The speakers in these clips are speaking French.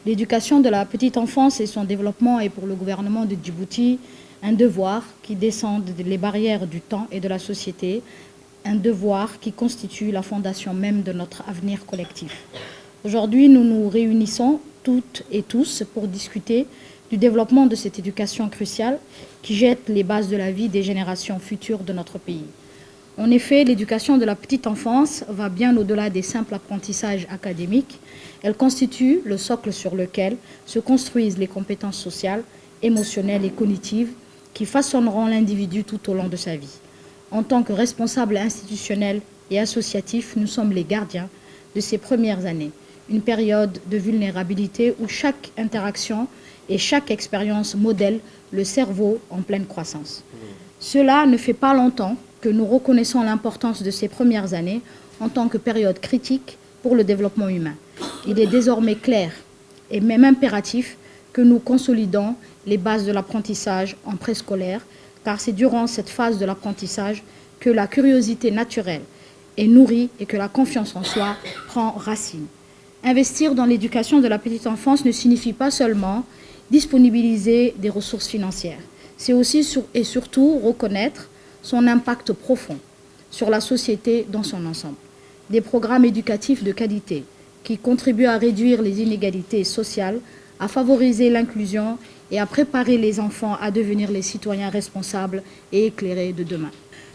L'éducation de la petite enfance et son développement est pour le gouvernement de Djibouti un devoir qui descend des barrières du temps et de la société, un devoir qui constitue la fondation même de notre avenir collectif. Aujourd'hui, nous nous réunissons toutes et tous pour discuter du développement de cette éducation cruciale qui jette les bases de la vie des générations futures de notre pays. En effet, l'éducation de la petite enfance va bien au-delà des simples apprentissages académiques. Elle constitue le socle sur lequel se construisent les compétences sociales, émotionnelles et cognitives qui façonneront l'individu tout au long de sa vie. En tant que responsables institutionnels et associatifs, nous sommes les gardiens de ces premières années, une période de vulnérabilité où chaque interaction et chaque expérience modèle le cerveau en pleine croissance. Cela ne fait pas longtemps que nous reconnaissons l'importance de ces premières années en tant que période critique pour le développement humain. Il est désormais clair et même impératif que nous consolidons les bases de l'apprentissage en préscolaire, car c'est durant cette phase de l'apprentissage que la curiosité naturelle est nourrie et que la confiance en soi prend racine. Investir dans l'éducation de la petite enfance ne signifie pas seulement disponibiliser des ressources financières, c'est aussi et surtout reconnaître son impact profond sur la société dans son ensemble. Des programmes éducatifs de qualité qui contribuent à réduire les inégalités sociales, à favoriser l'inclusion et à préparer les enfants à devenir les citoyens responsables et éclairés de demain.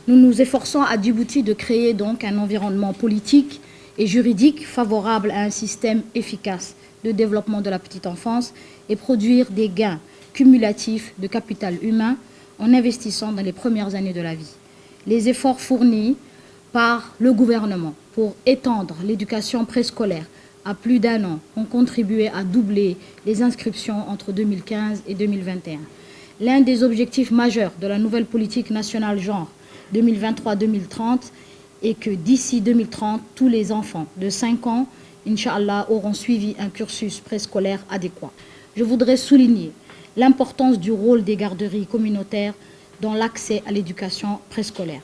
Nous nous efforçons à Djibouti de créer donc un environnement politique et juridique favorable à un système efficace de développement de la petite enfance et produire des gains cumulatifs de capital humain en investissant dans les premières années de la vie. Les efforts fournis par le gouvernement pour étendre l'éducation préscolaire à plus d'1 an ont contribué à doubler les inscriptions entre 2015 et 2021. L'un des objectifs majeurs de la nouvelle politique nationale genre 2023-2030 est que d'ici 2030, tous les enfants de 5 ans, Inch'Allah, auront suivi un cursus préscolaire adéquat. Je voudrais souligner l'importance du rôle des garderies communautaires dans l'accès à l'éducation préscolaire.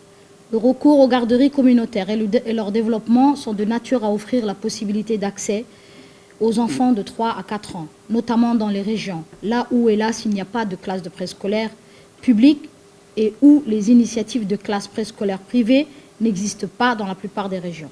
Le recours aux garderies communautaires et leur développement sont de nature à offrir la possibilité d'accès aux enfants de 3 à 4 ans, notamment dans les régions, là où, hélas, il n'y a pas de classe de préscolaire publique et où les initiatives de classes préscolaires privées n'existent pas dans la plupart des régions.